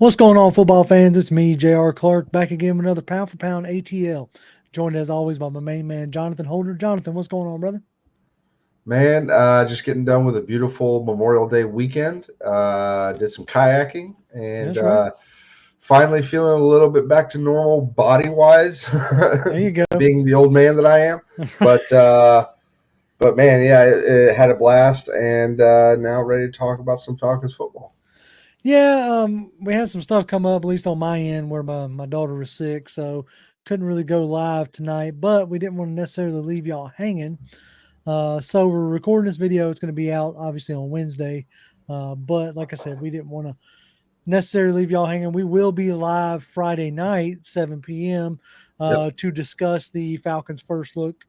What's going on, football fans? It's me, J.R. Clark, back again with another Pound for Pound ATL. Joined as always by my main man, Jonathan Holder. Jonathan, what's going on, brother? Man, just getting done with a beautiful Memorial Day weekend. Did some kayaking and That's right. finally feeling a little bit back to normal body wise, There you go. being the old man that I am. But uh, but man, yeah, it had a blast, and now ready to talk about some Falcons football. Yeah, we had some stuff come up, at least on my end, where my daughter was sick, so couldn't really go live tonight, but we didn't want to necessarily leave y'all hanging. So we're recording this video. It's going to be out, obviously, on Wednesday. But like I said, we didn't want to necessarily leave y'all hanging. We will be live Friday night, 7 p.m., Yep. to discuss the Falcons' first look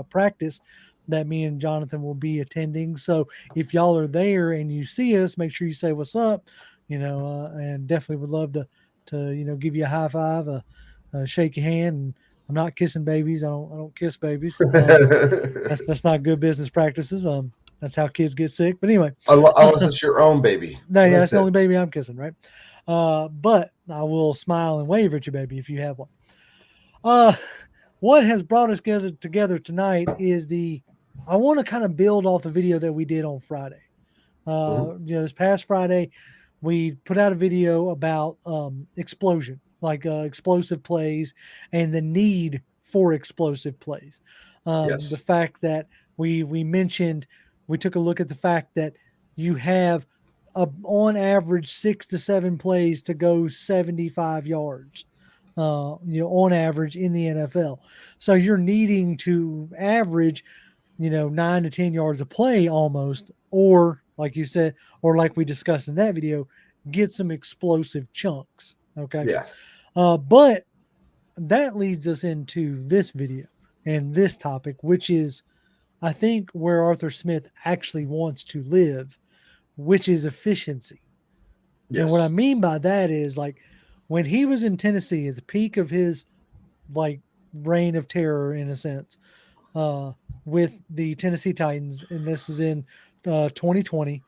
practice that me and Jonathan will be attending. So if y'all are there and you see us, make sure you say what's up, and definitely would love to give you a high five, shake your hand. And I'm not kissing babies. I don't kiss babies. That's not good business practices. That's how kids get sick. But anyway, Unless it's your own baby, no, yeah, that's that's the it. only baby I'm kissing, right? But I will smile and wave at your baby if you have one. Uh, what has brought us together tonight is I want to kind of build off the video that we did on Friday. Mhm. This past Friday, we put out a video about explosion, like explosive plays and the need for explosive plays. The Yes. fact that we mentioned, we took a look at the fact that you have on average 6 to 7 plays to go 75 yards. On average in the NFL. So you're needing to average 9 to 10 yards a play almost, or like you said, or like we discussed in that video, get some explosive chunks. Okay. Yeah. But that leads us into this video and this topic, which is, I think, where Arthur Smith actually wants to live, which is efficiency. And what I Yes. mean by that is, like, when he was in Tennessee at the peak of his, like, reign of terror, in a sense, uh, with the Tennessee Titans, and this is in 2020.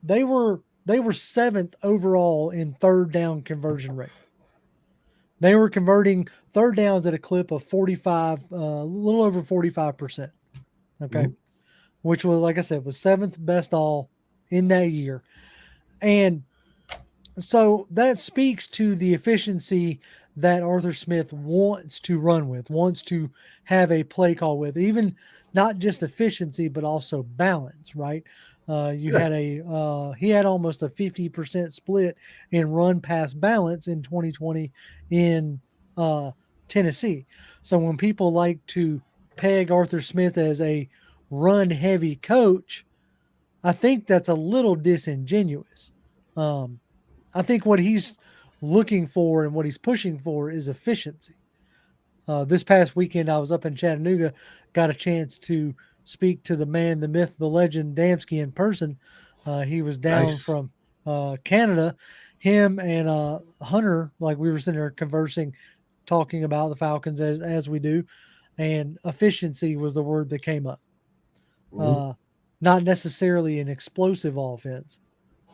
They were seventh overall in third down conversion rate. They were converting third downs at a clip of 45, a little over 45%. Okay, Mhm. which was, like I said, was seventh best all in that year. And so that speaks to the efficiency that Arthur Smith wants to run with, wants to have a play call with, even not just efficiency, but also balance, right? You Yeah. had he had almost a 50% split in run pass balance in 2020 in uh, Tennessee. So when people like to peg Arthur Smith as a run heavy coach, I think that's a little disingenuous. Um, I think what he's looking for and what he's pushing for is efficiency. This past weekend, I was up in Chattanooga, got a chance to speak to the man, the myth, the legend, Damsky in person. He was down Nice. from Canada. Him and Hunter, like we were sitting there conversing, talking about the Falcons as we do, and efficiency was the word that came up. Mhm. Uh, Not necessarily an explosive offense,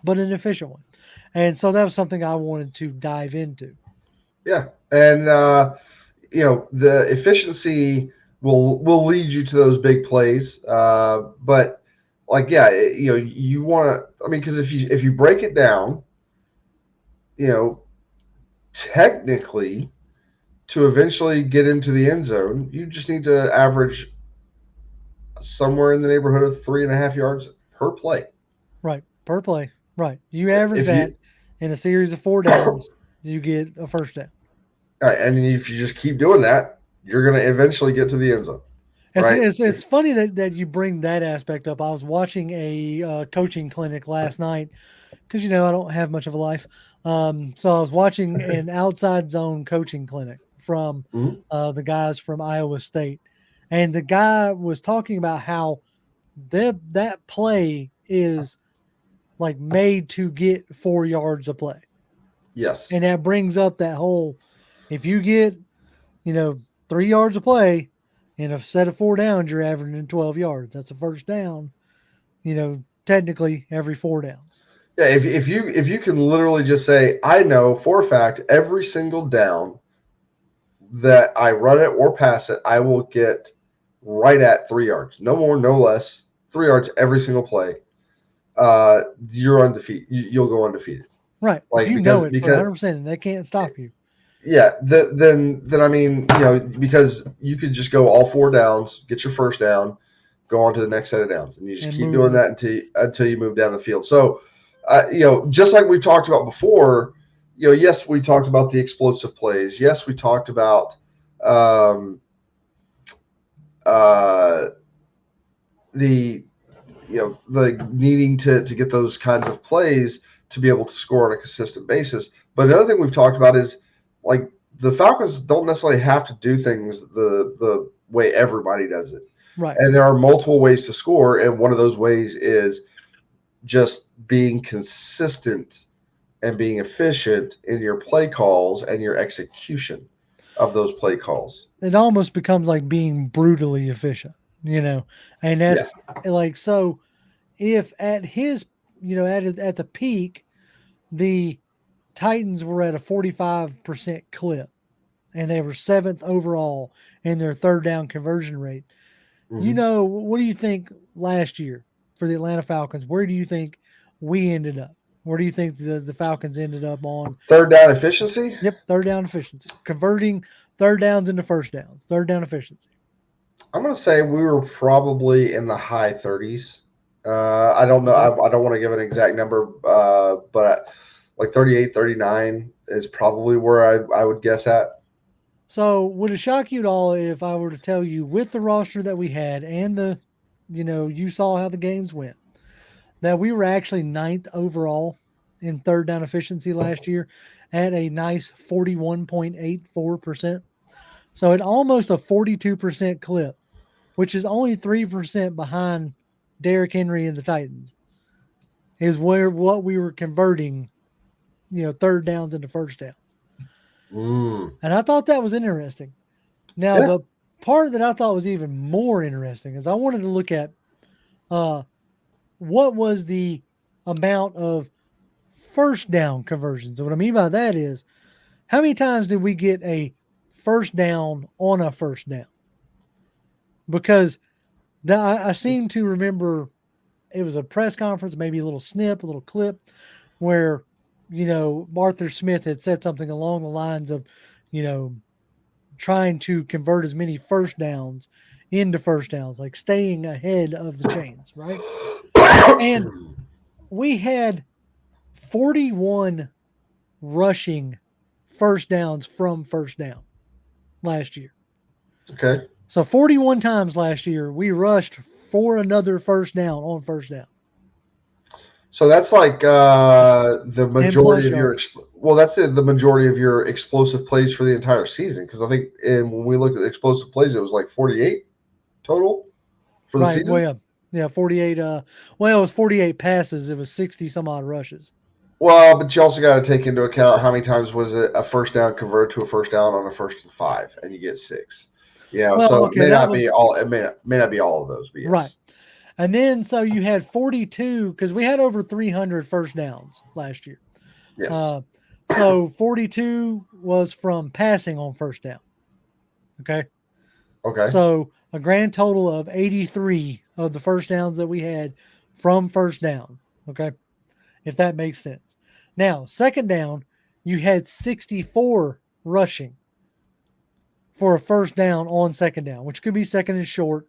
but an efficient one. And so that was something I wanted to dive into. Yeah. And the efficiency will lead you to those big plays. But like, yeah, you want to. I mean, because if you break it down, you know, technically, to eventually get into the end zone, you just need to average somewhere in the neighborhood of 3.5 yards per play. Right. Per play. Right. You average If you that in a series of four downs, you get a first down. and if you just keep doing that, you're going to eventually get to the end zone, It's, right? it's, it's funny that you bring that aspect up. I was watching a coaching clinic last night because, I don't have much of a life. So I was watching an outside zone coaching clinic from Mhm. the guys from Iowa State. And the guy was talking about how that play is like made to get 4 yards a play. Yes. And that brings up that whole, if you get, you know, 3 yards of play in a set of four downs, you're averaging 12 yards. That's a first down, technically every four downs. Yeah, if you can literally just say, I know for a fact every single down that I run it or pass it, I will get right at 3 yards. No more, no less. 3 yards every single play. You're undefeated. You'll go undefeated. Right. If Like you know it for because 100%, and they can't stop you. yeah, then I mean, because you could just go all 4 downs, get your first down, go on to the next set of downs, and you just And keep move doing it. that until you move down the field. So, just like we talked about before, yes, we talked about the explosive plays. Yes, we talked about um, uh, the the needing to get those kinds of plays to be able to score on a consistent basis. But another thing we've talked about is like the Falcons don't necessarily have to do things the way everybody does it. Right. And there are multiple ways to score, and one of those ways is just being consistent and being efficient in your play calls and your execution of those play calls. It almost becomes like being brutally efficient, and Yeah. that's like, so if at his, at the peak, the Titans were at a 45% clip and they were seventh overall in their third down conversion rate. Mm-hmm. What do you think last year for the Atlanta Falcons? Where do you think we ended up? Where do you think the Falcons ended up on? Third down efficiency. Yep, third down efficiency. Converting third downs into first downs. Third down efficiency. I'm going to say we were probably in the high 30s. I don't know. Okay. I don't want to give an exact number, but like 38, 39 is probably where I would guess at. So would it shock you at all if I were to tell you, with the roster that we had and you saw how the games went, that we were actually ninth overall in third down efficiency last year at a nice 41.84%. So at almost a 42% clip, which is only 3% behind Derrick Henry and the Titans, is what we were converting, third downs into first downs. Mm. And I thought that was interesting. Now, Yeah. the part that I thought was even more interesting is I wanted to look at what was the amount of first down conversions. And what I mean by that is, how many times did we get a first down on a first down? Because I seem to remember it was a press conference, maybe a little snip, a little clip, where, Arthur Smith had said something along the lines of, you know, trying to convert as many first downs into first downs, like staying ahead of the chains, right? And we had 41 rushing first downs from first down last year. Okay. So 41 times last year, we rushed for another first down on first down. So that's like That's the 10 majority plus of your yards. that's the majority of your explosive plays for the entire season. Because I think when we looked at the explosive plays, it was like 48 total for the Right. Well, season. yeah. Yeah. 48. Well, it was 48 passes. It was 60 some odd rushes. Well, but you also got to take into account how many times was it a first down converted to a first down on a 1st and 5, and you get 6. Well, So it okay. may That not be was all. It may not be all of those, but right. yes. And then, so you had 42, because we had over 300 first downs last year. Yes. So 42 was from passing on first down. Okay. Okay. So a grand total of 83 of the first downs that we had from first down. Okay. If that makes sense. Now, second down, you had 64 rushing for a first down on second down, which could be second and short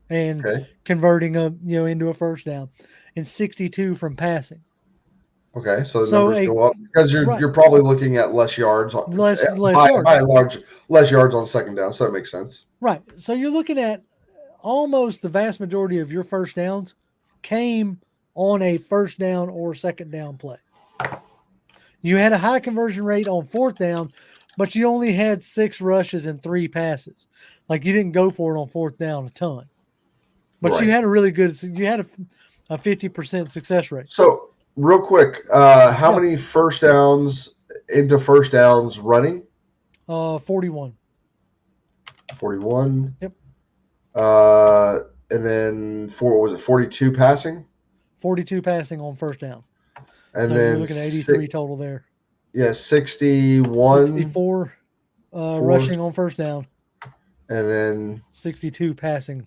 and Okay. converting into a first down, and 62 from passing. Okay. So the So numbers a go up because right, you're probably looking at less yards less by yards. and large, less yards on second down. So that makes sense. Right. So you're looking at almost the vast majority of your first downs came on a first down or second down play. You had a high conversion rate on fourth down, but you only had 6 rushes and 3 passes. Like, you didn't go for it on fourth down a ton, but you Right. had a 50% success rate. So real quick, how Yeah. many first downs into first downs running? 41. 41. Yep. And then what was it? 42 passing. 42 passing on first down. and So you're then looking at 83 total there. 61 64 for, rushing on first down, and then 62 passing.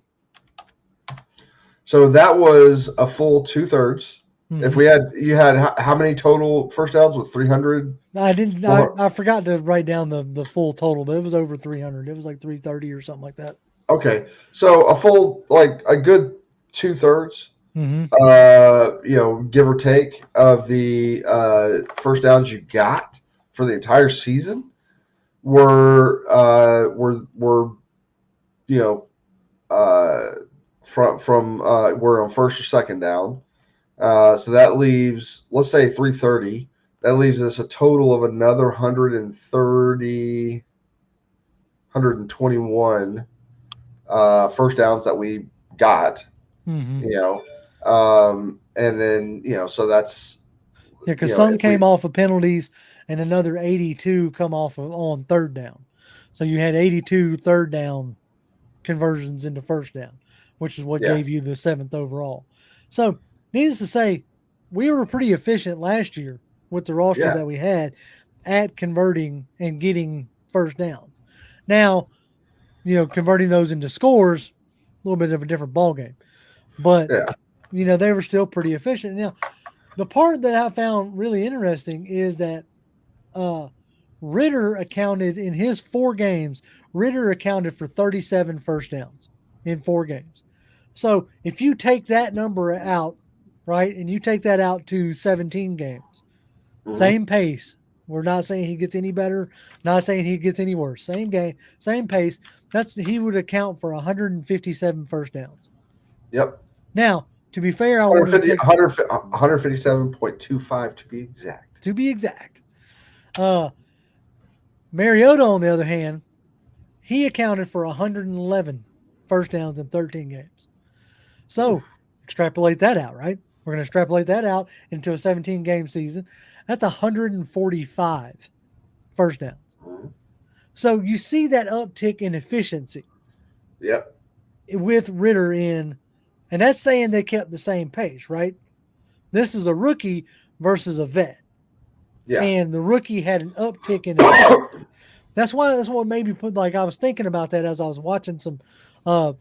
so that was a full 2/3. If Mm-hmm. you had how many total first downs with 300? I didn't. I forgot to write down the full total, but it was over 300. It was like 330 or something like that. Okay, so a full like a good 2/3. Mm-hmm. Give or take of the first downs you got for the entire season were you know from were on first or second down. So that leaves, let's say 330. That leaves us a total of another 130, 121 first downs that we got. Mm-hmm. And then so that's Yeah, because some if we came off of penalties, and another 82 come off of, on third down. So you had 82 third down conversions into first down, which is what yeah gave you the 7th overall. So, needless to say, we were pretty efficient last year with the roster yeah that we had at converting and getting first downs. Now, converting those into scores, a little bit of a different ballgame. But, yeah they were still pretty efficient. Now, the part that I found really interesting is that uh, Ritter accounted in his 4 games, Ritter accounted for 37 first downs in 4 games. So if you take that number out, right, and you take that out to 17 games, hmm same pace. We're not saying he gets any better, not saying he gets any worse. Same game, same pace. He would account for 157 first downs. yep Now, to be fair, I wanted to 150 take 157.25 to be exact. to be exact. Uh, Mariota, on the other hand, he accounted for 111 first downs in 13 games. So Oof. extrapolate that out, right? We're going to extrapolate that out into a 17 game season. That's 145 first downs. Mhm. So you see that uptick in efficiency Yep. with Ritter in, and that's saying they kept the same pace, right? This is a rookie versus a vet. Yeah. And the rookie had an uptick in efficiency. That's what made me put, like, I was thinking about that as I was watching some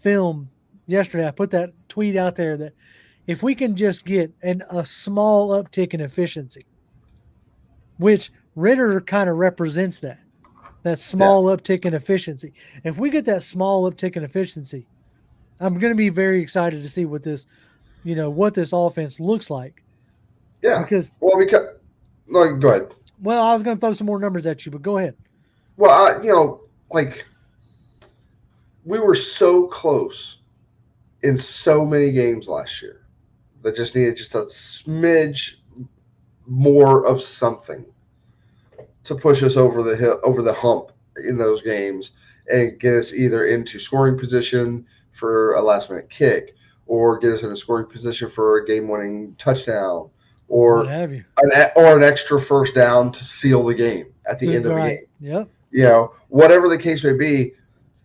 film yesterday. I put that tweet out there that if we can just get a small uptick in efficiency, which Ritter kind of represents that Yeah. small uptick in efficiency. If we get that small uptick in efficiency, I'm going to be very excited to see what this offense looks like. Yeah. Because, Well, because no, go ahead. well, I was going to throw some more numbers at you, but go ahead. Well, like we were so close in so many games last year that just needed just a smidge more of something to push us over the hill, over the hump in those games and get us either into scoring position for a last minute kick or get us in a scoring position for a game winning touchdown What or have you? an extra first down to seal the game at the end of a Right. game. Yep. Whatever the case may be,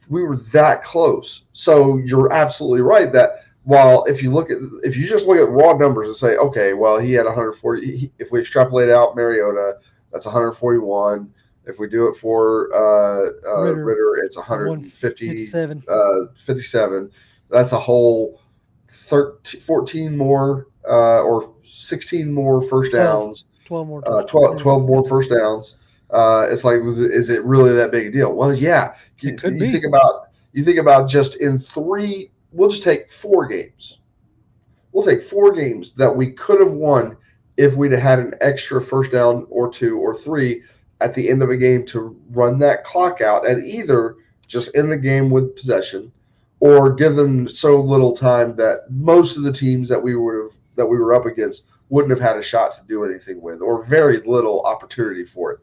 we were that close. So you're absolutely right that while if you just look at raw numbers and say, okay, well he had 140. If we extrapolate out Mariota, that's 141. If we do it for Ritter, it's Is 150, 157. 57. That's a whole 13, 14 more or 16 more first 12. downs, 12 more touchdowns. 12 Yeah. more first downs. It's like, is it really that big a deal? Well, yeah. It could You think be. about just in three. We'll just take 4 games. We'll take 4 games that we could have won if we'd have had an extra first down or 2 or 3 at the end of a game to run that clock out and either just end the game with possession or give them so little time that most of the teams that we were up against wouldn't have had a shot to do anything with or very little opportunity for it.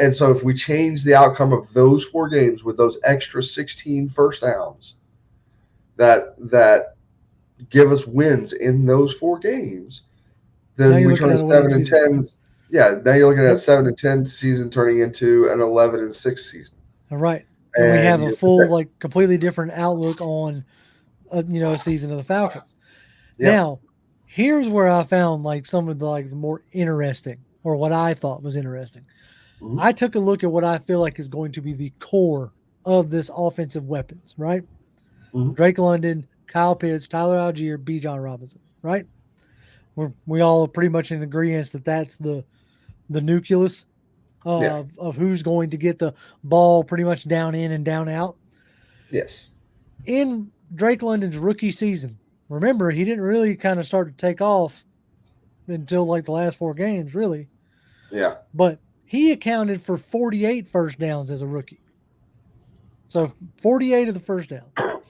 And so if we change the outcome of those 4 games with those extra 16 first downs that give us wins in those 4 games, Now then you're we looking turn a at a winning 7 and season. 10. Yeah, now you're looking at a Yep. 7 and 10 season turning into an 11-6 season, All right. And we and have a full, like, completely different outlook on, a season of the Falcons. yep, Now, Here's where I found like some of the like more interesting, or what I thought was interesting. Hmm. I took a look at what I feel like is going to be the core of this offensive weapons, right? Hmm. Drake London, Kyle Pitts, Tyler Algier, B. John Robinson, right? We all pretty much in agreement that that's the nucleus Yeah. of who's going to get the ball pretty much down in and down out. Yes. In Drake London's rookie season, remember, he didn't really kind of start to take off until like the last 4 games, really. Yeah. But he accounted for 48 first downs as a rookie. So 48 of the first downs.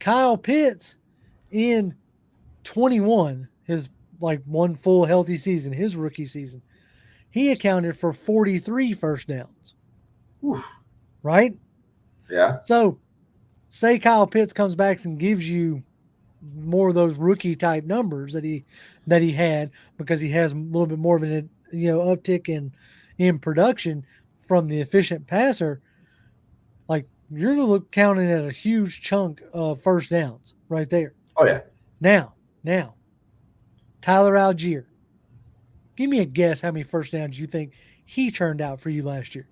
Kyle Pitts in 21, his like one full healthy season, his rookie season, he accounted for 43 first downs, Whew. right? Yeah. So say Kyle Pitts comes back and gives you more of those rookie type numbers that he had, because he has a little bit more of an uptick in production from the efficient passer. Like, you're counting at a huge chunk of first downs right there. Oh yeah. Now, Tyler Algier, give me a guess how many first downs you think he turned out for you last year.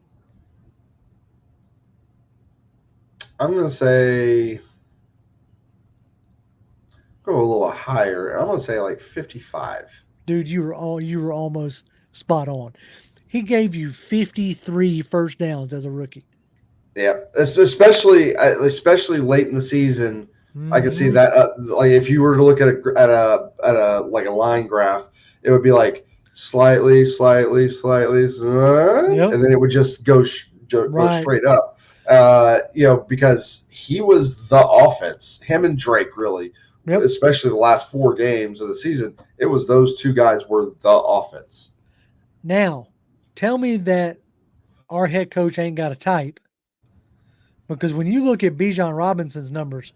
I'm gonna say go a little higher. I'm gonna say like 55. Dude, you were almost spot on. He gave you 53 first downs as a rookie. Yeah, especially late in the season, I could see Mm-hmm. that. Like if you were to look at a like a line graph, it would be like slightly, slightly, slightly, Yep. and then it would just go Right. straight up. Because he was the offense. Him and Drake really, Yep. especially the last 4 games of the season, it was those two guys were the offense. Now, tell me that our head coach ain't got a type, because when you look at Bijan Robinson's numbers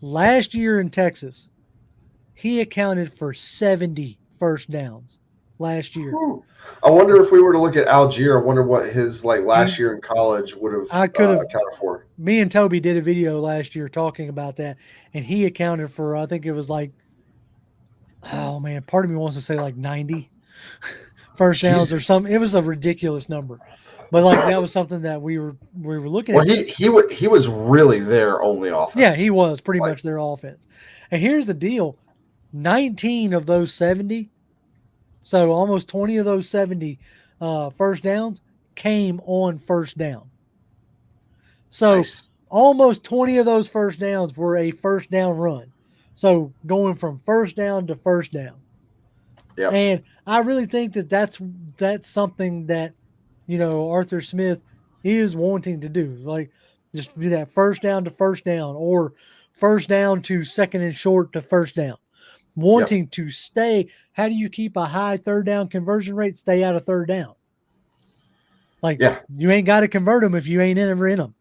last year in Texas, he accounted for 70 first downs last year. Whew. I wonder if we were to look at Algier. I wonder what his like last He, year in college would have I could have, accounted for. me and Toby did a video last year talking about that, and he accounted for, I think it was like, oh man, part of me wants to say like 90 first downs or Jesus. something. It was a ridiculous number, but like that was something that we were looking Well, at. he was really their only Yeah, he offense. was pretty Like, much their offense. And here's the deal: 19 of those 70, so almost 20 of those 70 first downs came on first down. So nice. almost 20 of those first downs were a first down run. So going from first down to first down. Yep. And I really think that that's something that Arthur Smith is wanting to do. Like, just do that first down to first down, or first down to second and short to first down. Yep. Wanting to stay. How do you keep a high third down conversion rate? Stay out of third down. Like, Yeah. you ain't got to convert them if you ain't ever in them.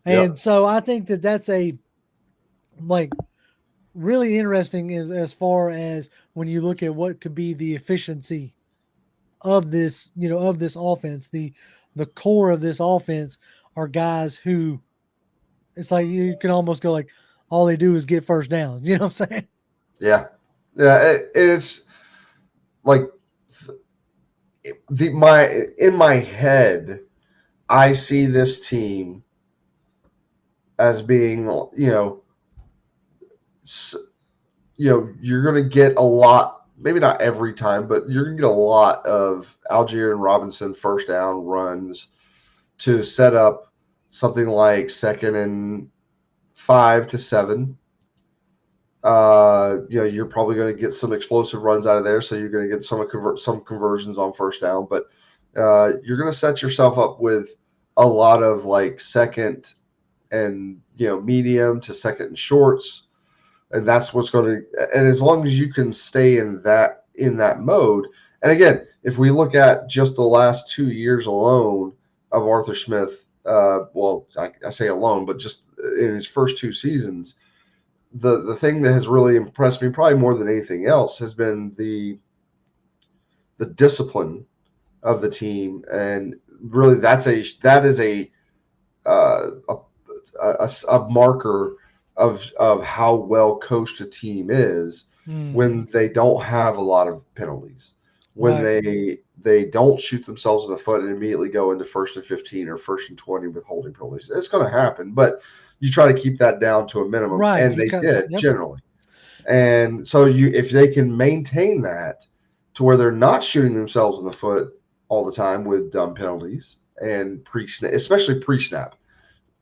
And Yep. so I think that that's a like really interesting as far as when you look at what could be the efficiency of this, of this offense. The core of this offense are guys who, it's like you can almost go like, all they do is get first downs. You know what I'm saying? Yeah. Yeah. It's like the my in my head, I see this team as being you're going to get a lot, maybe not every time, but you're going to get a lot of Algier and Robinson first down runs to set up something like 2nd and 5 to 7. You're probably going to get some explosive runs out of there, so you're going to get some conversions on first down, but you're going to set yourself up with a lot of like second and medium to second and shorts, and that's what's going to. And as long as you can stay in that mode, and again, if we look at just the last 2 years alone of Arthur Smith, well, I say alone, but just in his first 2 seasons, the thing that has really impressed me, probably more than anything else, has been the discipline of the team, and really that is uh, a marker of how well coached a team is. Mm, when they don't have a lot of penalties, when right. they don't shoot themselves in the foot and immediately go into 1st and 15 or 1st and 20 with holding penalties. It's going to happen, but you try to keep that down to a minimum, Right. and You they got, did yep. generally. And so if they can maintain that to where they're not shooting themselves in the foot all the time with dumb penalties and pre-snap, especially pre-snap,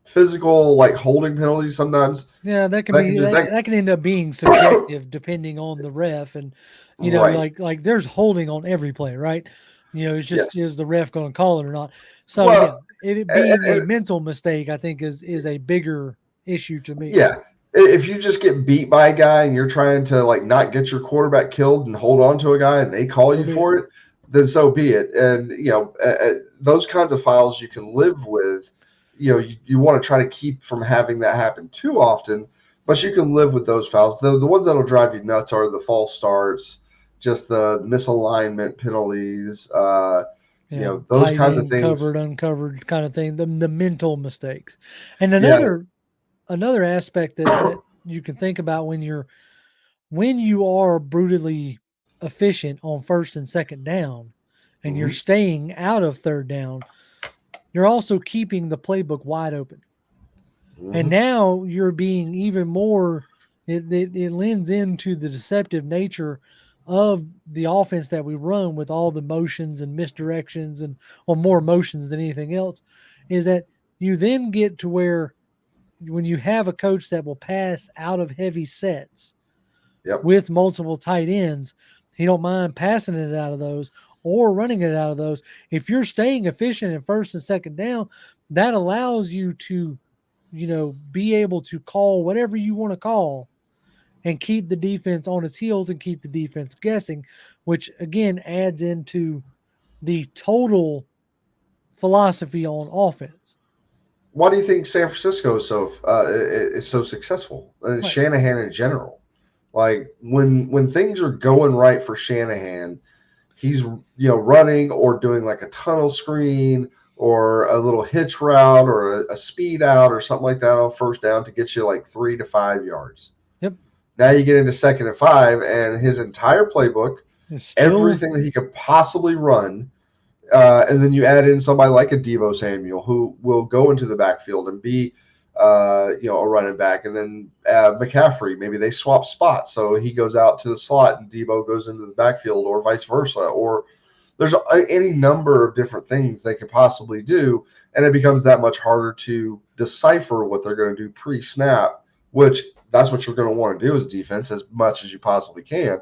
physical like holding penalties sometimes Yeah, that can that can be just that can end up being subjective depending on the ref, and right. like there's holding on every play, right? It's just, Yes. is the ref going to call it or not? So yeah, Well, it and, being a and mental mistake, I think is a bigger issue to me. yeah, if you just get beat by a guy and you're trying to like not get your quarterback killed and hold on to a guy and they call So you be it. for it, then so be it. And those kinds of fouls you can live with. You want to try to keep from having that happen too often, but you can live with those fouls. The ones that'll drive you nuts are the false starts, just the misalignment penalties. Yeah, Those tight kinds of end, things. covered, uncovered kind of thing. The mental mistakes, and Yeah. another aspect that you can think about when you are brutally efficient on first and second down, and you're Hmm. staying out of third down, you're also keeping the playbook wide open. And Hmm. now you're being even more, it lends into the deceptive nature of the offense that we run with all the motions and misdirections and, well, more motions than anything else, is that you then get to where when you have a coach that will pass out of heavy sets Yep. with multiple tight ends, he don't mind passing it out of those or running it out of those. If you're staying efficient in first and second down, that allows you to, be able to call whatever you want to call and keep the defense on its heels and keep the defense guessing, which again adds into the total philosophy on offense. Why do you think San Francisco is so successful? Right. Shanahan in general, like when things are going right for Shanahan, he's running or doing like a tunnel screen or a little hitch route or a speed out or something like that on first down to get you like 3 to 5 yards. Yep. Now you get into 2nd and 5, and his entire playbook, It's still, everything that he could possibly run, and then you add in somebody like a Devo Samuel who will go into the backfield and be, a running back, and then McCaffrey. Maybe they swap spots, so he goes out to the slot and Devo goes into the backfield, or vice versa. Or there's any number of different things they could possibly do, and it becomes that much harder to decipher what they're going to do pre-snap. Which that's what you're going to want to do as defense as much as you possibly can.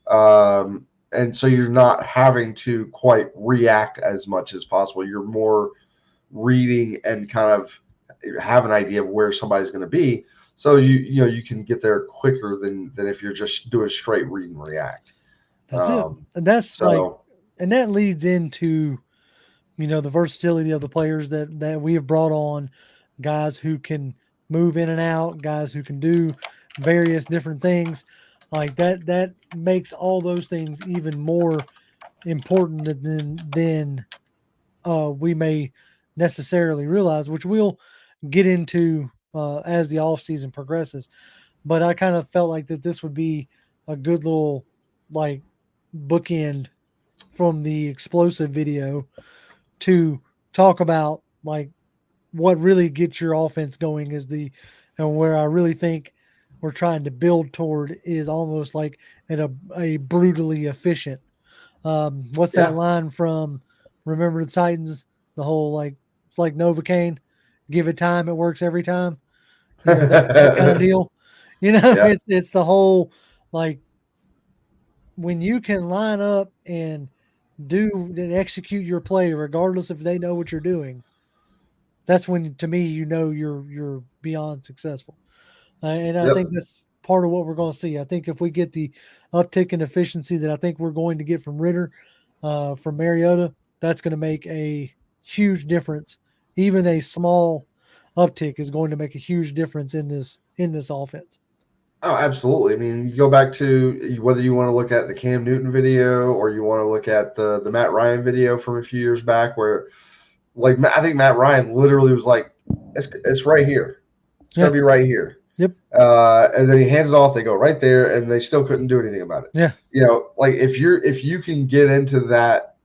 And so you're not having to quite react as much as possible. You're more reading and kind of have an idea of where somebody's going to be. So you can get there quicker than if you're just doing straight read and react. that's it. Um, And that's like, so and that leads into, the versatility of the players that we have brought on, guys who can move in and out, guys who can do various different things. Like that makes all those things even more important than we may necessarily realize, which we'll get into as the off season progresses. But I kind of felt like that this would be a good little like bookend from the explosive video to talk about like what really gets your offense going is and where I really think we're trying to build toward is almost like at a brutally efficient. What's that yeah. line from Remember the Titans? The whole like it's like Novocaine, give it time, it works every time. That kind of deal. Yeah. It's the whole like when you can line up and do and execute your play regardless if they know what you're doing, that's when to me you're beyond successful. And I think Yep. that's part of what we're going to see. I think if we get the uptick in efficiency that I think we're going to get from Ritter, from Mariota, that's going to make a huge difference. Even a small uptick is going to make a huge difference in this offense. Oh, absolutely. I mean, you go back to whether you want to look at the Cam Newton video or you want to look at the Matt Ryan video from a few years back, where like I think Matt Ryan literally was like, "It's right here. It's Yeah, gonna be right here." Yep. And then he hands it off. They go right there, and they still couldn't do anything about it. Yeah. Like if you can get into that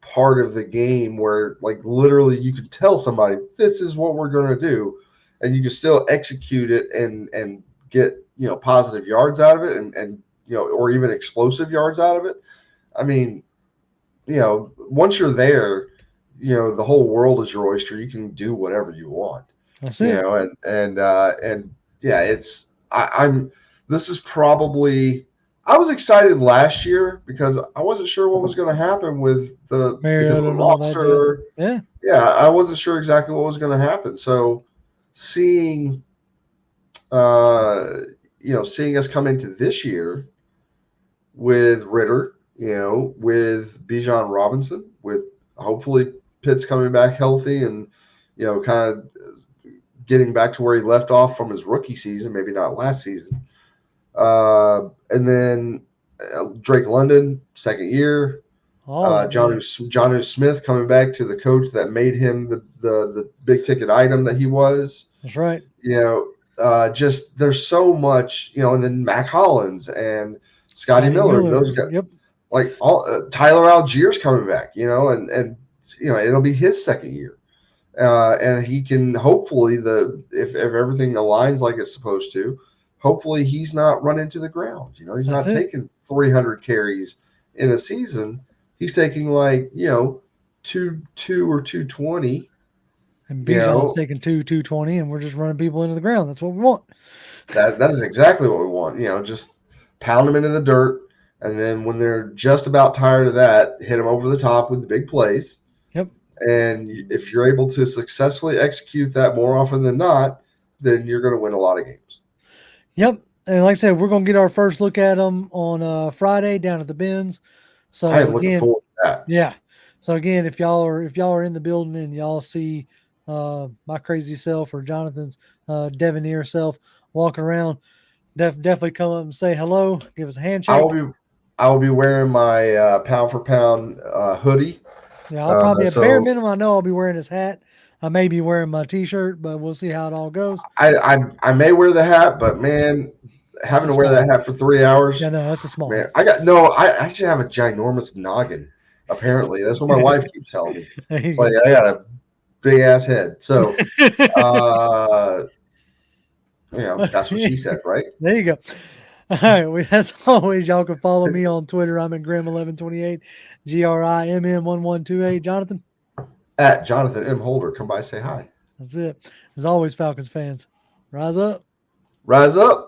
part of the game where like literally you can tell somebody this is what we're going to do, and you can still execute it and get positive yards out of it, and or even explosive yards out of it. I mean, once you're there, the whole world is your oyster. You can do whatever you want. That's it. And yeah, I'm this is probably I was excited last year because I wasn't sure what was going to happen because of Mariota the and all that jazz. roster. Yeah. Yeah, I wasn't sure exactly what was going to happen. So seeing seeing us come into this year with Ritter, with Bijan Robinson, with hopefully Pitts coming back healthy and kind of getting back to where he left off from his rookie season, maybe not last season. And then Drake London, second year. All that. Johnu Smith coming back to the coach that made him the big ticket item that he was. That's right. Just there's so much, and then Mac Hollins and Scotty Miller, those guys. Yep. Like all Tyler Algier's coming back, and it'll be his second year. And he can hopefully if everything aligns like it's supposed to, hopefully he's not run into the ground. He's not taking 300 carries in a season. He's taking like 2 or 220. And Bijan's taking 220, and we're just running people into the ground. That's what we want. That is exactly what we want. Just pound them into the dirt, and then when they're just about tired of that, hit them over the top with the big plays. Yep. And if you're able to successfully execute that more often than not, then you're going to win a lot of games. Yep. And like I said, we're going to get our first look at them on Friday down at the Benz. So I am looking forward to that. Yeah. So again, if y'all are in the building and y'all see my crazy self or Jonathan's debonair self walking around, definitely come up and say hello. Give us a handshake. I will be wearing my pound for pound hoodie. Yeah, I'll probably bare minimum. I know I'll be wearing his hat. I may be wearing my T-shirt, but we'll see how it all goes. I may wear the hat, but man, having to wear that hat for 3 hours. Yeah, no, that's a small. Man, I actually have a ginormous noggin. Apparently, that's what my wife keeps telling me. It's like I got a big ass head. So, that's what she said, right? There you go. All right. As always, y'all can follow me on Twitter. I'm at Grimm1128, GRIMM1128. Jonathan? At Jonathan M. Holder. Come by, say hi. That's it. As always, Falcons fans, rise up. Rise up.